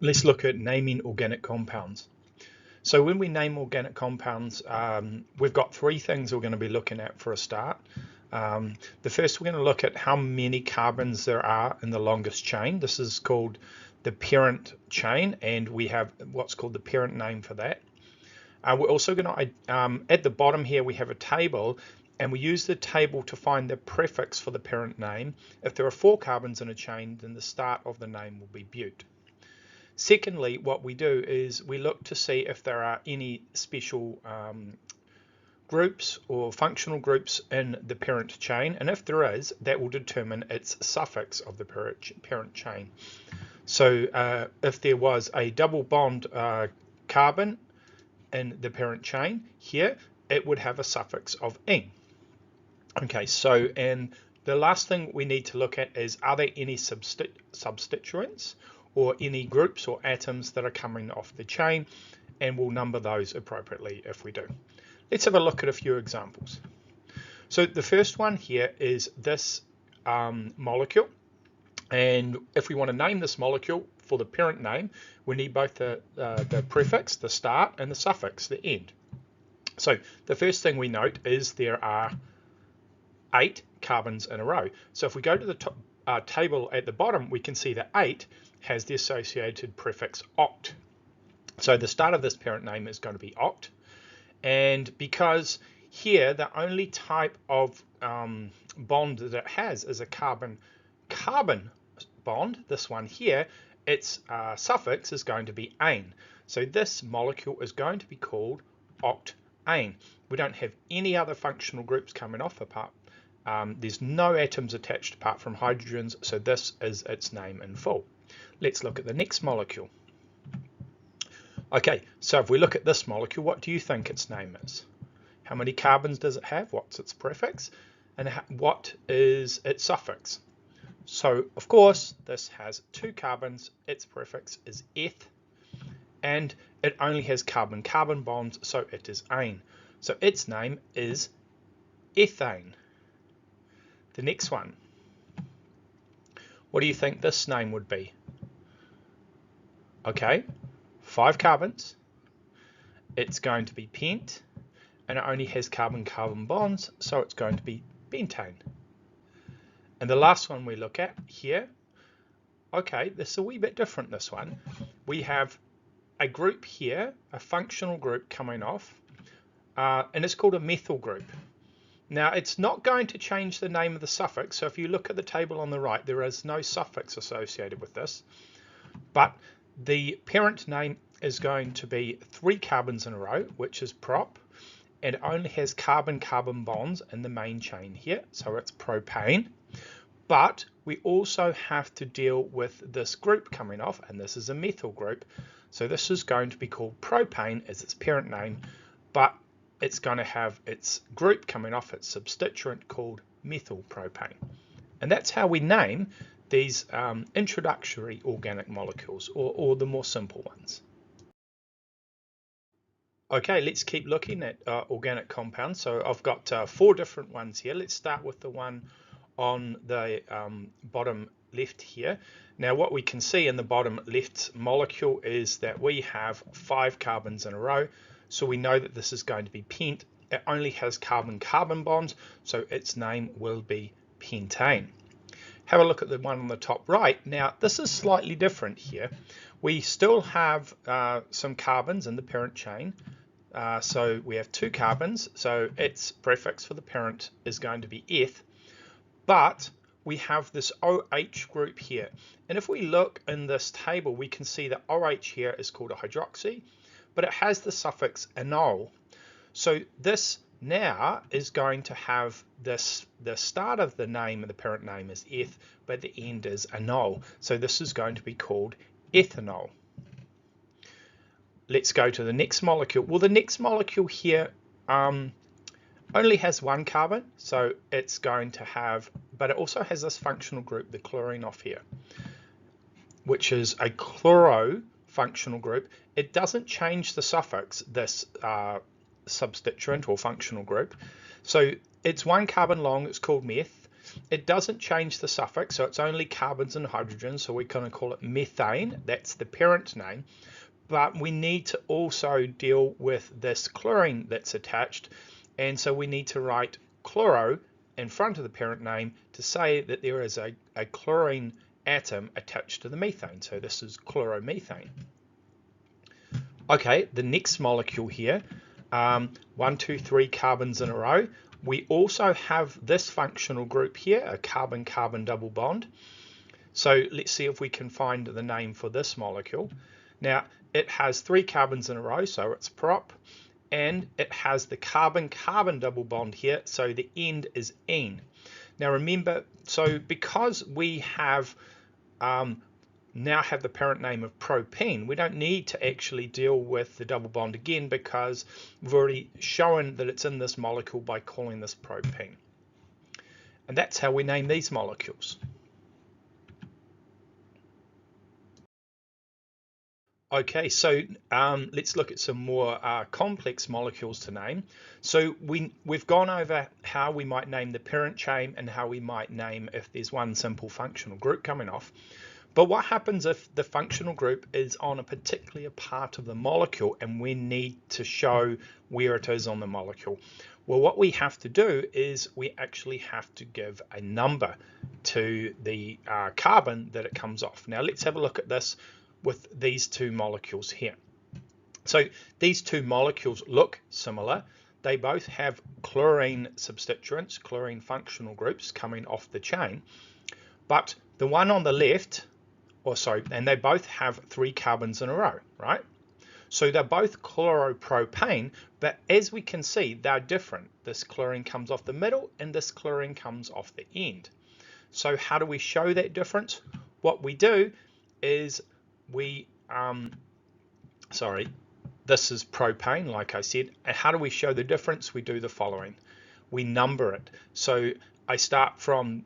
let's look at naming organic compounds. So when we name organic compounds, we've got three things we're going to be looking at for a start. The first, we're going to look at how many carbons there are in the longest chain. This is called the parent chain, and we have what's called the parent name for that. We're also going to, at the bottom here, we have a table, and we use the table to find the prefix for the parent name. If there are 4 carbons in a chain, then the start of the name will be bute. Secondly, what we do is we look to see if there are any special groups or functional groups in the parent chain, and if there is, that will determine its suffix of the parent chain. So if there was a double bond carbon in the parent chain here, it would have a suffix of ing. Okay, so and the last thing we need to look at is, are there any substituents or any groups or atoms that are coming off the chain, and we'll number those appropriately if we do. Let's have a look at a few examples. So the first one here is this molecule, and if we want to name this molecule for the parent name, we need both the prefix, the start, and the suffix, the end. So the first thing we note is there are 8 carbons in a row. So if we go to the top, table at the bottom, we can see that 8 has the associated prefix oct. So the start of this parent name is going to be oct. And because here the only type of bond that it has is a carbon-carbon bond, this one here, its suffix is going to be ane. So this molecule is going to be called octane. We don't have any other functional groups coming off apart. There's no atoms attached apart from hydrogens, so this is its name in full. Let's look at the next molecule. Okay, so if we look at this molecule, what do you think its name is? How many carbons does it have? What's its prefix? And what is its suffix? So, of course, this has 2 carbons. Its prefix is eth, and it only has carbon-carbon bonds, so it is ane. So its name is ethane. The next one. What do you think this name would be? Okay, 5 carbons. It's going to be pent, and it only has carbon-carbon bonds, so it's going to be pentane. And the last one we look at here, okay, this is a wee bit different, this one. We have a group here, a functional group coming off, and it's called a methyl group. Now, it's not going to change the name of the suffix, so if you look at the table on the right, there is no suffix associated with this, but the parent name is going to be 3 carbons in a row, which is prop, and it only has carbon-carbon bonds in the main chain here, so it's propane. But we also have to deal with this group coming off, and this is a methyl group, so this is going to be called propane as its parent name, but it's going to have its group coming off, its substituent, called methyl propane. And that's how we name these introductory organic molecules, or the more simple ones. Okay, let's keep looking at organic compounds. So I've got 4 different ones here. Let's start with the one on the bottom left here. Now what we can see in the bottom left molecule is that we have 5 carbons in a row, so we know that this is going to be pent. It only has carbon-carbon bonds, so its name will be pentane. Have a look at the one on the top right. Now this is slightly different here. We still have some carbons in the parent chain, so we have 2 carbons, so its prefix for the parent is going to be eth. But we have this OH group here, and if we look in this table, we can see that OH here is called a hydroxy, but it has the suffix anol. So this now is going to have this, the start of the name of the parent name is eth, but the end is anol. So this is going to be called ethanol. Let's go to the next molecule. Well, the next molecule here only has 1 carbon, so it's going to have, but it also has this functional group, the chlorine off here, which is a chloro functional group. It doesn't change the suffix, this substituent or functional group. So it's 1 carbon long, it's called meth, it doesn't change the suffix, so it's only carbons and hydrogens, so we're going to call it methane. That's the parent name. But we need to also deal with this chlorine that's attached, and so we need to write chloro in front of the parent name to say that there is a chlorine atom attached to the methane. So this is chloromethane. Okay, the next molecule here, 1, 2, 3 carbons in a row. We also have this functional group here, a carbon-carbon double bond. So let's see if we can find the name for this molecule. Now, it has 3 carbons in a row, so it's prop, and it has the carbon-carbon double bond here, so the end is ene. Now remember, so because we have now have the parent name of propene, we don't need to actually deal with the double bond again because we've already shown that it's in this molecule by calling this propene. And that's how we name these molecules. Okay, so let's look at some more complex molecules to name. So we've gone over how we might name the parent chain and how we might name if there's one simple functional group coming off. But what happens if the functional group is on a particular part of the molecule and we need to show where it is on the molecule? Well, what we have to do is we actually have to give a number to the carbon that it comes off. Now let's have a look at this with these two molecules here. So these two molecules look similar. They both have chlorine substituents, chlorine functional groups coming off the chain. But the one on the left, and they both have 3 carbons in a row, right? So they're both chloropropane, but as we can see, they're different. This chlorine comes off the middle and this chlorine comes off the end. So how do we show that difference? What we do is we, this is propane, like I said. And how do we show the difference? We do the following. We number it. So I start from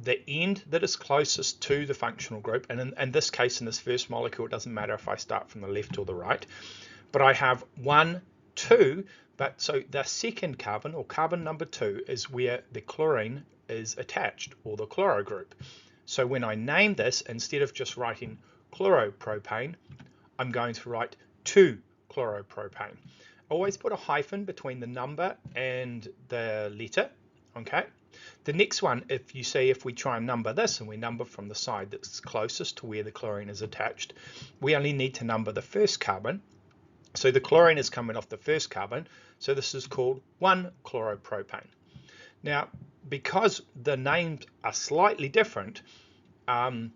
the end that is closest to the functional group, and in this case, in this first molecule, it doesn't matter if I start from the left or the right, but I have 1, 2, but so the second carbon, or carbon number 2, is where the chlorine is attached, or the chloro group. So when I name this, instead of just writing chloropropane, I'm going to write 2-chloropropane. Always put a hyphen between the number and the letter, okay? The next one, if we try and number this, and we number from the side that's closest to where the chlorine is attached, we only need to number the first carbon. So the chlorine is coming off the first carbon, so this is called 1-chloropropane. Now, because the names are slightly different, one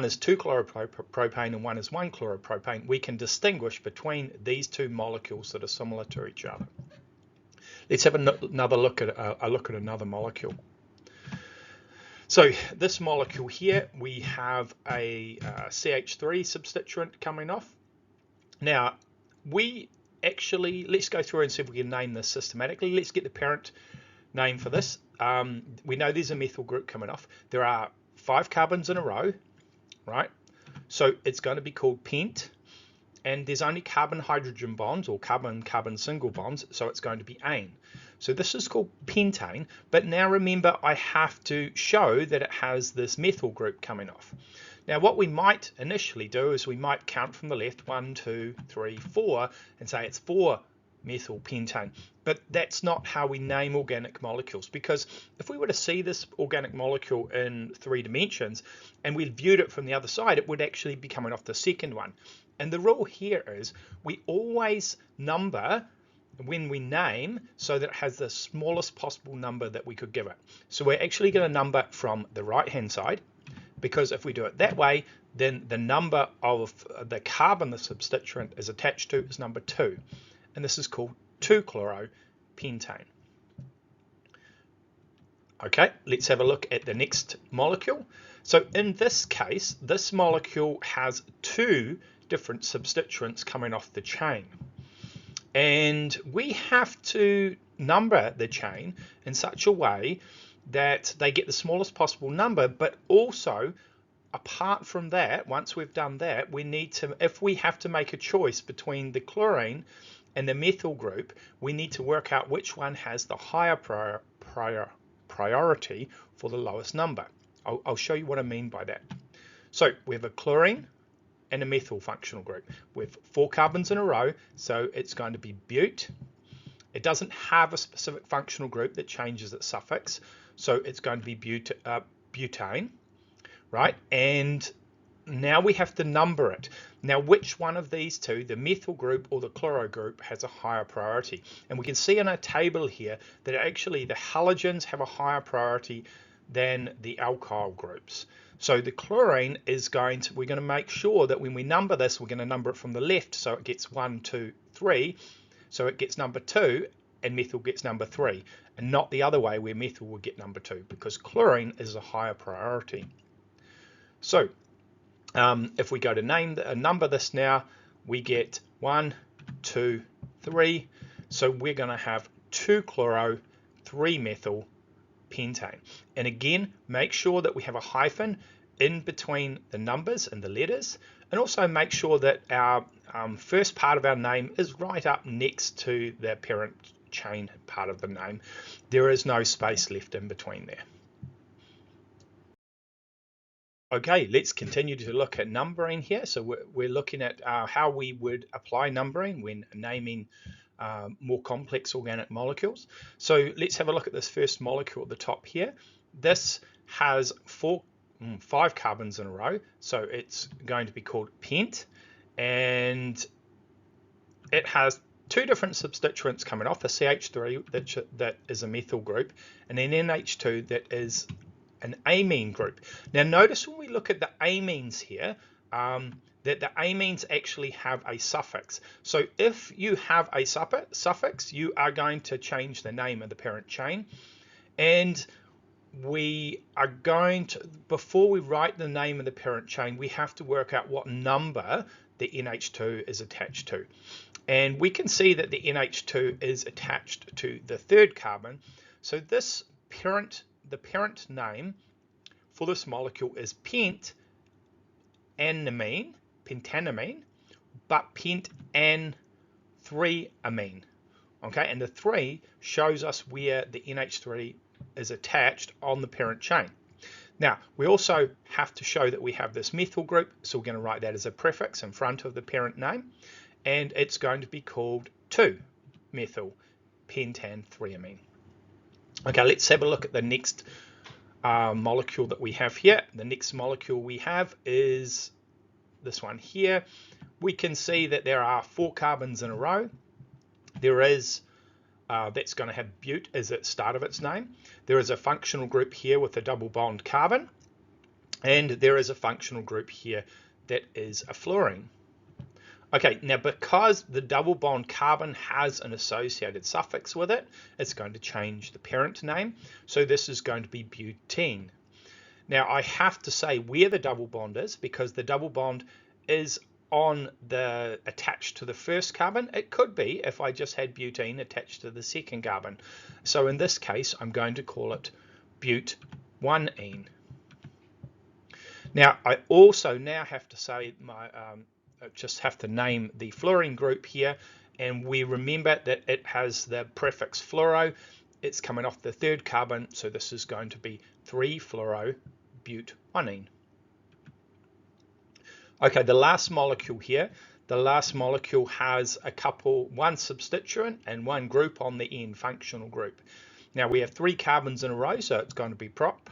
is 2-chloropropane and one is 1-chloropropane, we can distinguish between these two molecules that are similar to each other. Let's have another look at another molecule. So this molecule here, we have a CH3 substituent coming off. Now let's go through and see if we can name this systematically. Let's get the parent name for this. We know there's a methyl group coming off. There are 5 carbons in a row, right? So it's going to be called pent. And there's only carbon-hydrogen bonds, or carbon-carbon single bonds, so it's going to be ane. So this is called pentane, but now remember I have to show that it has this methyl group coming off. Now what we might initially do is we might count from the left, 1, 2, 3, 4, and say it's 4-methyl pentane. But that's not how we name organic molecules, because if we were to see this organic molecule in 3 dimensions and we viewed it from the other side, it would actually be coming off the second one. And the rule here is we always number when we name so that it has the smallest possible number that we could give it. So we're actually going to number from the right hand side, because if we do it that way, then the number of the carbon the substituent is attached to is number 2. And this is called 2-chloropentane. Okay, let's have a look at the next molecule. So in this case, this molecule has 2 different substituents coming off the chain, and we have to number the chain in such a way that they get the smallest possible number, but also apart from that, once we've done that, we need to, if we have to make a choice between the chlorine and the methyl group, we need to work out which one has the higher priority for the lowest number. I'll show you what I mean by that. So we have a chlorine and a methyl functional group with 4 carbons in a row, so it's going to be bute. It doesn't have a specific functional group that changes its suffix, so it's going to be butane, right? And now we have to number it. Now, which one of these two, the methyl group or the chloro group, has a higher priority? And we can see in our table here that actually the halogens have a higher priority than the alkyl groups. So the chlorine is we're going to make sure that when we number this, we're going to number it from the left, so it gets 1, 2, 3. So it gets number 2 and methyl gets number 3, and not the other way where methyl will get number 2, because chlorine is a higher priority. So if we go to number this now, we get 1, 2, 3. So we're going to have 2 chloro, 3 methyl, pentane. And again, make sure that we have a hyphen in between the numbers and the letters, and also make sure that our first part of our name is right up next to the parent chain part of the name. There is no space left in between there. Okay, let's continue to look at numbering here. So we're looking at how we would apply numbering when naming more complex organic molecules. So let's have a look at this first molecule at the top here. This has 5 carbons in a row, so it's going to be called pent, and it has 2 different substituents coming off, a CH3 that is a methyl group, and an NH2 that is an amine group. Now notice when we look at the amines here, that the amines actually have a suffix. So if you have a suffix, you are going to change the name of the parent chain. And we are going to, before we write the name of the parent chain, we have to work out what number the NH2 is attached to. And we can see that the NH2 is attached to the 3rd carbon. So this the parent name for this molecule is pentanamine, but pentan 3-amine. Okay, and the 3 shows us where the NH3 is attached on the parent chain. Now, we also have to show that we have this methyl group, so we're going to write that as a prefix in front of the parent name, and it's going to be called 2-methyl pentan 3-amine. Okay, let's have a look at the next molecule that we have here. The next molecule we have is this one here. We can see that there are 4 carbons in a row. There is, that's going to have bute as the start of its name. There is a functional group here with a double bond carbon, and there is a functional group here that is a fluorine. Okay, now because the double bond carbon has an associated suffix with it, it's going to change the parent name. So this is going to be butene. Now I have to say where the double bond is, because the double bond is attached to the 1st carbon. It could be if I just had butene attached to the 2nd carbon. So in this case, I'm going to call it but1ene. Now I also now have to say just have to name the fluorine group here, and we remember that it has the prefix fluoro. It's coming off the 3rd carbon, so this is going to be 3-fluoro-but1ene. Okay, the last molecule here, the last molecule has one substituent and 1 group on the end, functional group. Now we have 3 carbons in a row, so it's going to be prop.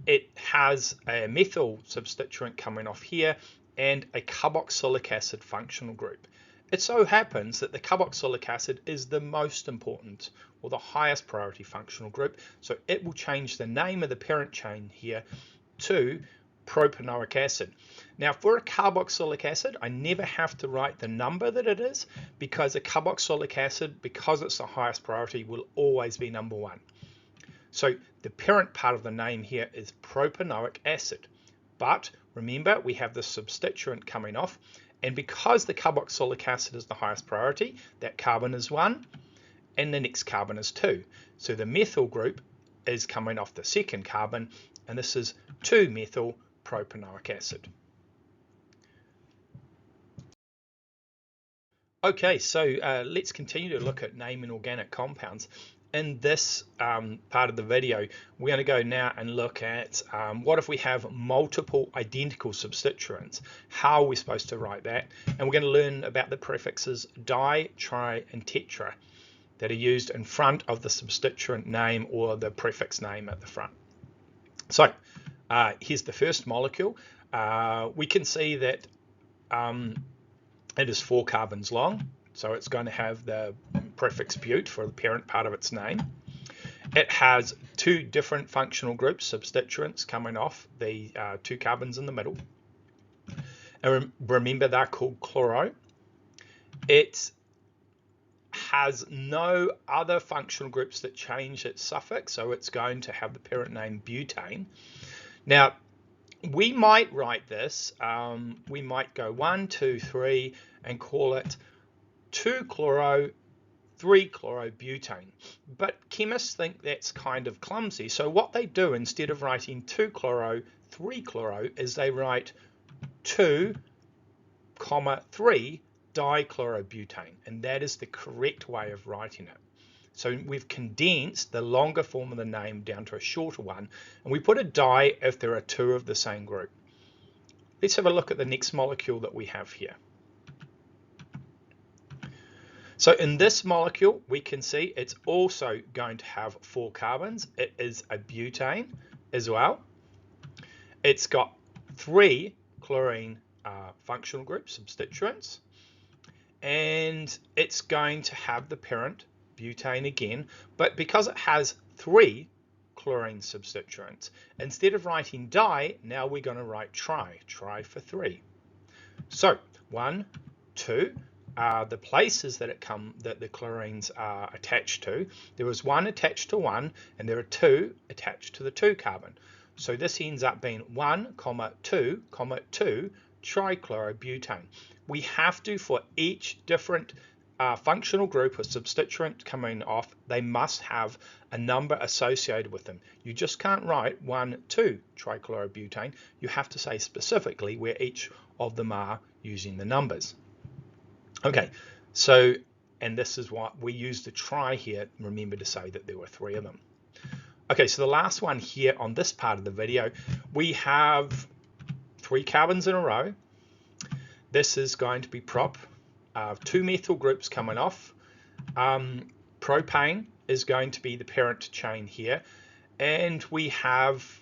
It has a methyl substituent coming off here, and a carboxylic acid functional group. It so happens that the carboxylic acid is the most important, or the highest priority functional group, so it will change the name of the parent chain here to propanoic acid. Now for a carboxylic acid, I never have to write the number that it is, because a carboxylic acid, because it's the highest priority, will always be number 1. So the parent part of the name here is propanoic acid. But remember, we have the substituent coming off, and because the carboxylic acid is the highest priority, that carbon is 1 and the next carbon is 2. So the methyl group is coming off the 2nd carbon, and this is 2-methyl propanoic acid. Okay, so let's continue to look at naming organic compounds. in this part of the video, we're going to go now and look at what if we have multiple identical substituents? How are we supposed to write that? And we're going to learn about the prefixes di, tri, and tetra that are used in front of the substituent name or the prefix name at the front. So here's the first molecule. We can see that it is 4 carbons long, so it's going to have the prefix but for the parent part of its name. It has 2 different functional groups, substituents, coming off the 2 carbons in the middle. And remember, they're called chloro. It has no other functional groups that change its suffix, so it's going to have the parent name butane. Now, we might write this, we might go 1, 2, 3 and call it 2-chloro, 3-chlorobutane. But chemists think that's kind of clumsy. So what they do instead of writing 2-chloro, 3-chloro is they write 2, 3 dichlorobutane. And that is the correct way of writing it. So we've condensed the longer form of the name down to a shorter one. And we put a di if there are 2 of the same group. Let's have a look at the next molecule that we have here. So in this molecule, we can see it's also going to have 4 carbons. It is a butane as well. It's got 3 chlorine functional groups, substituents, and it's going to have the parent butane again, but because it has 3 chlorine substituents, instead of writing di, now we're going to write tri for 3. So 1, 2. The places that the chlorines are attached to. There was 1 attached to 1, and there are 2 attached to the 2 carbon. So this ends up being 1, 2, 2 trichlorobutane. We have to, for each different functional group or substituent coming off, they must have a number associated with them. You just can't write 1, 2 trichlorobutane. You have to say specifically where each of them are using the numbers. Okay, so, and this is what we use the tri here. Remember to say that there were 3 of them. Okay, so the last one here on this part of the video, we have 3 carbons in a row. This is going to be prop. 2 methyl groups coming off. Propane is going to be the parent chain here. And we have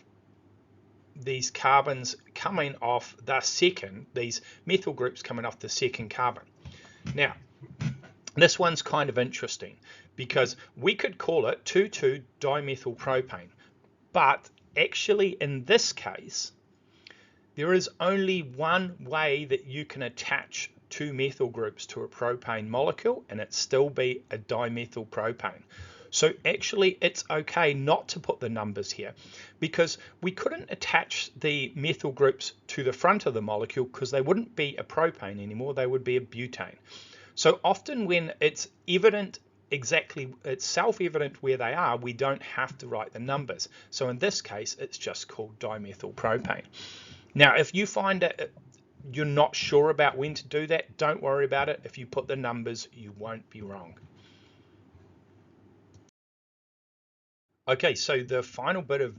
these carbons coming off the second, these methyl groups coming off the second carbon. Now, this one's kind of interesting because we could call it 2,2-dimethyl propane, but actually in this case, there is only one way that you can attach 2 methyl groups to a propane molecule and it still be a dimethyl propane. So actually it's okay not to put the numbers here because we couldn't attach the methyl groups to the front of the molecule because they wouldn't be a propane anymore, they would be a butane. So often when it's evident exactly, it's self-evident where they are, we don't have to write the numbers. So in this case, it's just called dimethyl propane. Now, if you find that you're not sure about when to do that, don't worry about it. If you put the numbers, you won't be wrong. Okay, so the final bit of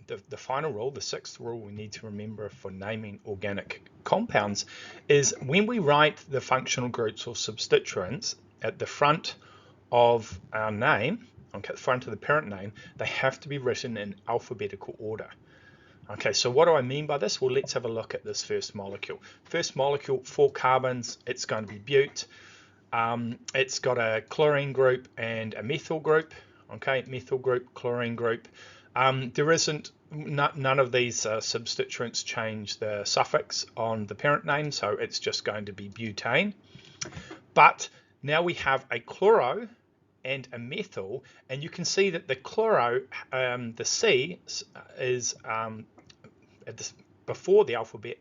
the final rule, the 6th rule we need to remember for naming organic compounds is when we write the functional groups or substituents at the front of our name, okay, the front of the parent name, they have to be written in alphabetical order. Okay, so what do I mean by this? Well, let's have a look at this first molecule. First molecule, 4 carbons, it's going to be but. It's got a chlorine group and a methyl group. Okay, methyl group, chlorine group. There isn't, none of these substituents change the suffix on the parent name, so it's just going to be butane. But now we have a chloro and a methyl, and you can see that the chloro, the C is before the alphabet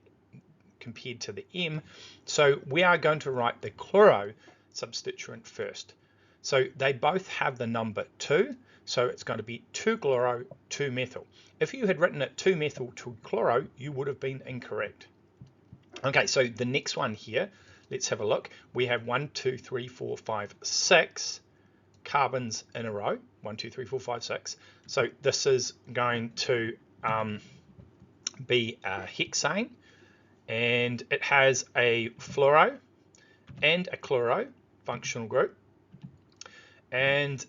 compared to the M, so we are going to write the chloro substituent first. So they both have the number 2, so it's going to be 2-chloro, 2-methyl. If you had written it 2-methyl, 2-chloro, you would have been incorrect. Okay, so the next one here, let's have a look. We have 1, 2, 3, 4, 5, 6 carbons in a row, 1, 2, 3, 4, 5, 6. So this is going to be a hexane, and it has a fluoro and a chloro functional group. And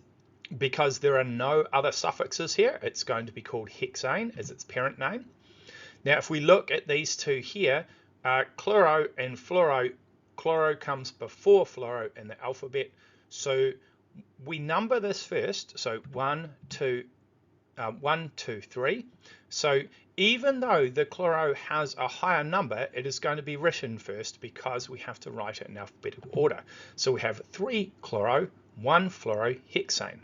because there are no other suffixes here, it's going to be called hexane as its parent name. Now, if we look at these two here, chloro and fluoro, chloro comes before fluoro in the alphabet. So we number this first. So 1, 2, 3. So even though the chloro has a higher number, it is going to be written first because we have to write it in alphabetical order. So we have 3 chloro, 1 fluoro, hexane.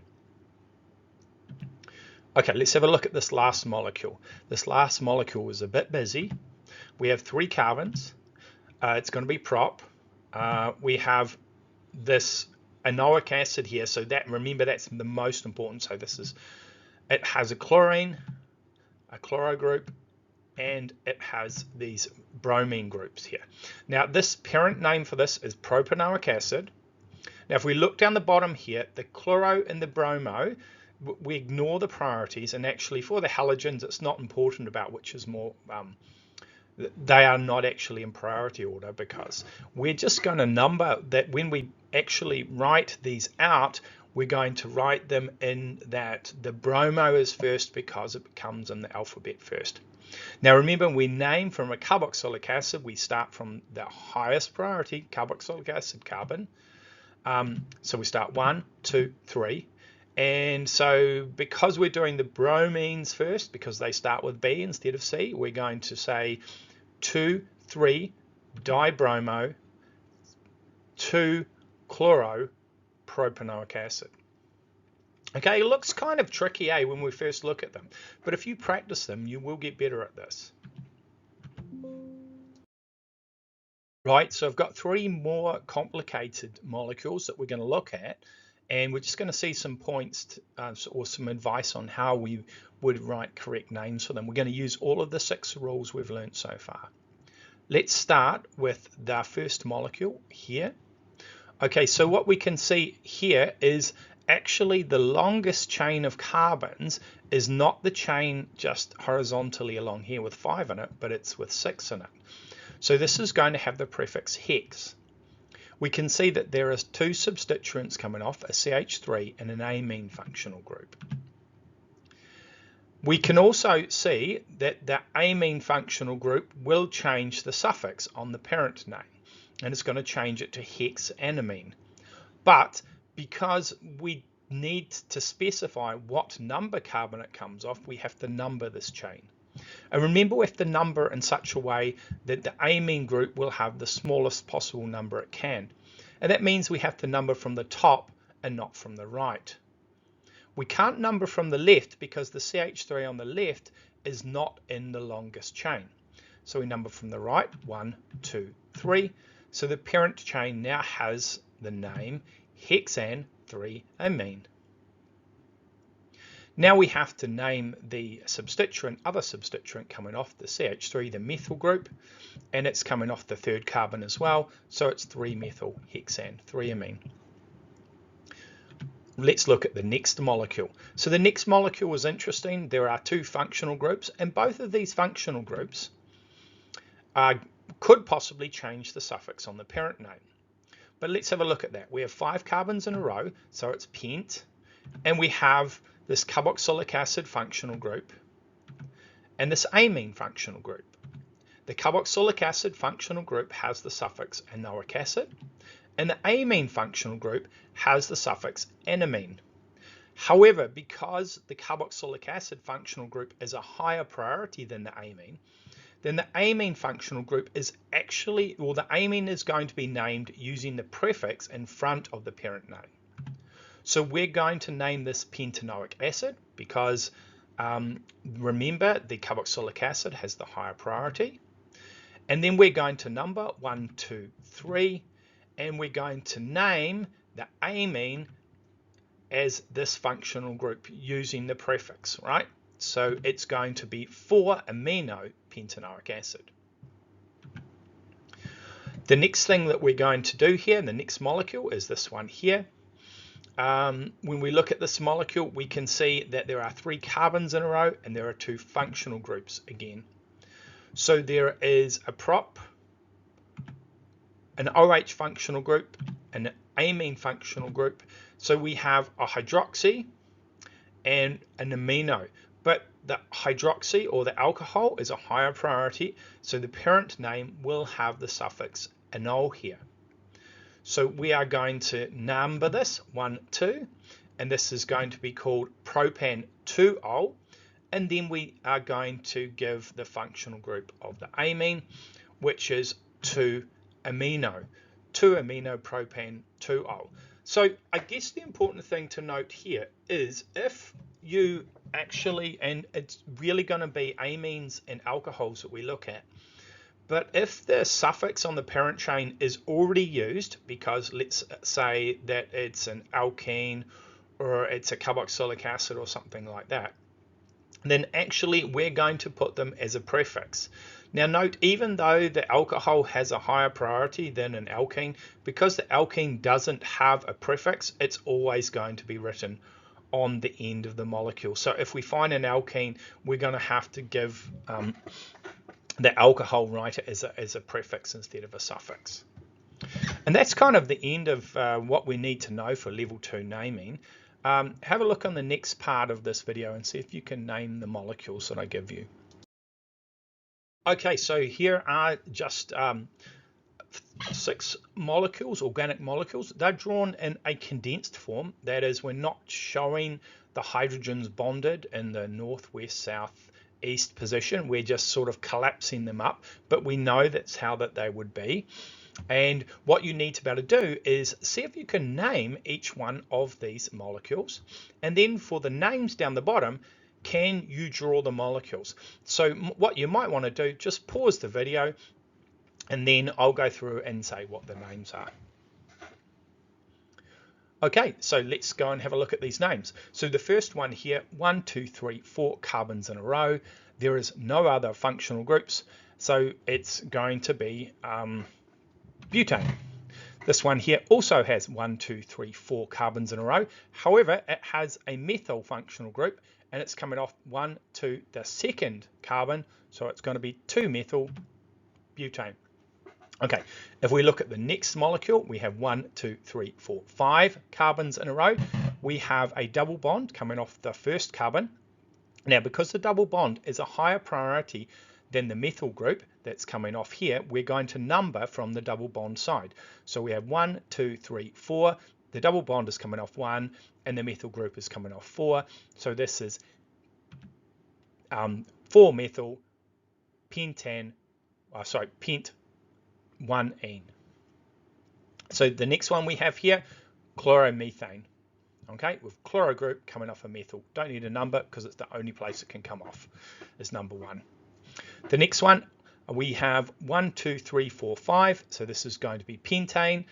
Okay, let's have a look at this last molecule. This last molecule is a bit busy. We have 3 carbons. It's going to be prop. We have this enoic acid here. So that, remember, that's the most important. So this is, it has a chlorine, a chloro group, and it has these bromine groups here. Now, this parent name for this is propanoic acid. Now, if we look down the bottom here, the chloro and the bromo, we ignore the priorities, and actually for the halogens, it's not important about which is more, they are not actually in priority order, because we're just going to number that. When we actually write these out, we're going to write them in that the bromo is first because it comes in the alphabet first. Now remember, we name from a carboxylic acid, we start from the highest priority, carboxylic acid carbon. So we start 1, 2, 3. And so because we're doing the bromines first, because they start with B instead of C, we're going to say 2, 3 dibromo 2 chloro propanoic acid. Okay, it looks kind of tricky, when we first look at them, but if you practice them, you will get better at this. Right, so I've got 3 more complicated molecules that we're going to look at, and we're just going to see some points or some advice on how we would write correct names for them. We're going to use all of the 6 rules we've learned so far. Let's start with the first molecule here. Okay, so what we can see here is actually the longest chain of carbons is not the chain just horizontally along here with 5 in it, but it's with 6 in it. So this is going to have the prefix hex. We can see that there are 2 substituents coming off, a CH3 and an amine functional group. We can also see that the amine functional group will change the suffix on the parent name, and it's going to change it to hexanamine. But because we need to specify what number carbon it comes off, we have to number this chain. And remember, we have to number in such a way that the amine group will have the smallest possible number it can. And that means we have to number from the top and not from the right. We can't number from the left because the CH3 on the left is not in the longest chain. So we number from the right, 1, 2, 3. So the parent chain now has the name hexan 3-amine. Now we have to name the substituent, other substituent coming off the CH3, the methyl group, and it's coming off the 3rd carbon as well, so it's 3-methyl hexan 3-amine. Let's look at the next molecule. So the next molecule is interesting. There are 2 functional groups, and both of these functional groups could possibly change the suffix on the parent name. But let's have a look at that. We have 5 carbons in a row, so it's pent, and we have this carboxylic acid functional group and this amine functional group. The carboxylic acid functional group has the suffix enoic acid, and the amine functional group has the suffix anamine. However, because the carboxylic acid functional group is a higher priority than the amine, then the amine functional group is actually, or the amine is going to be named using the prefix in front of the parent name. So we're going to name this pentanoic acid because remember, the carboxylic acid has the higher priority. And then we're going to number 1, 2, 3, and we're going to name the amine as this functional group using the prefix, right? So it's going to be 4-amino pentanoic acid. The next thing that we're going to do here, the next molecule, is this one here. when we look at this molecule, we can see that there are 3 carbons in a row and there are 2 functional groups again. So there is a prop, an OH functional group, an amine functional group. So we have a hydroxy and an amino, but the hydroxy or the alcohol is a higher priority, so the parent name will have the suffix -ol here. So we are going to number this 1, 2, and this is going to be called propan 2-ol, and then we are going to give the functional group of the amine, which is 2-amino, 2-amino propan 2-ol. So I guess the important thing to note here is if you actually, and it's really going to be amines and alcohols that we look at, but if the suffix on the parent chain is already used, because let's say that it's an alkene or it's a carboxylic acid or something like that, then actually we're going to put them as a prefix. Now note, even though the alcohol has a higher priority than an alkene, because the alkene doesn't have a prefix, it's always going to be written on the end of the molecule. So if we find an alkene, we're going to have to give the alcohol writer as a prefix instead of a suffix. And that's kind of the end of what we need to know for level 2 naming. Have a look on the next part of this video and see if you can name the molecules that I give you. Okay, so here are just 6 molecules, organic molecules. They're drawn in a condensed form. That is, we're not showing the hydrogens bonded in the north, west, south, east position. We're just sort of collapsing them up, but we know that's how that they would be. And what you need to be able to do is see if you can name each one of these molecules, and then for the names down the bottom, can you draw the molecules? So what you might want to do, just pause the video and then I'll go through and say what the names are. Okay, so let's go and have a look at these names. So the first one here, 1, 2, 3, 4 carbons in a row. There is no other functional groups, so it's going to be butane. This one here also has 1, 2, 3, 4 carbons in a row. However, it has a methyl functional group and it's coming off 1, 2, the second carbon, so it's going to be 2-methyl butane. Okay, if we look at the next molecule, we have 1, 2, 3, 4, 5 carbons in a row. We have a double bond coming off the first carbon. Now, because the double bond is a higher priority than the methyl group that's coming off here, we're going to number from the double bond side. So we have 1, 2, 3, 4. The double bond is coming off 1 and the methyl group is coming off 4. So this is 4-methyl pent 1-ene. So the next one we have here, chloromethane. Okay, with chloro group coming off a methyl. Don't need a number because it's the only place it can come off is number 1. The next one, we have 1, 2, 3, 4, 5. So this is going to be pentane.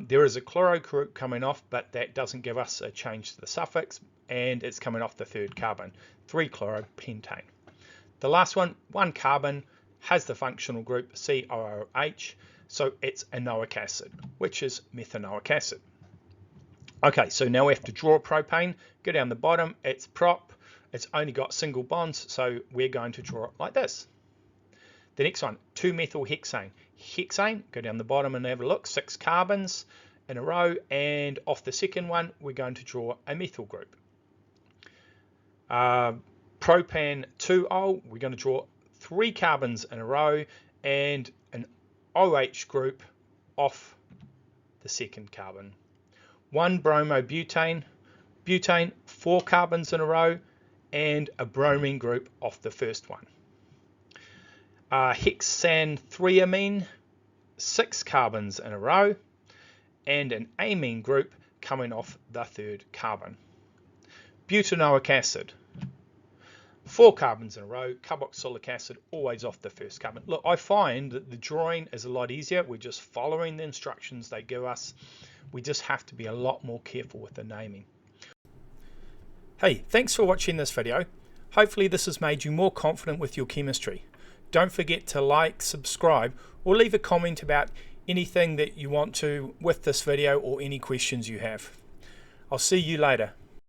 There is a chloro group coming off, but that doesn't give us a change to the suffix, and it's coming off the third carbon, 3-chloropentane. The last one, 1 carbon, has the functional group COOH, so it's enoic acid, which is methanoic acid. Okay, so now we have to draw propane. Go down the bottom, it's prop. It's only got single bonds, so we're going to draw it like this. The next one, 2-methyl hexane. Hexane, go down the bottom and have a look, 6 carbons in a row, and off the second one, we're going to draw a methyl group. Propan 2-ol, we're going to draw 3 carbons in a row and an OH group off the second carbon. 1 bromobutane, butane, 4 carbons in a row, and a bromine group off the first one. Hexan 3-amine, 6 carbons in a row, and an amine group coming off the third carbon. Butanoic acid, 4 carbons in a row, carboxylic acid always off the first carbon. Look, I find that the drawing is a lot easier. We're just following the instructions they give us. We just have to be a lot more careful with the naming. Hey, thanks for watching this video. Hopefully this has made you more confident with your chemistry. Don't forget to like, subscribe, or leave a comment about anything that you want to with this video or any questions you have. I'll see you later.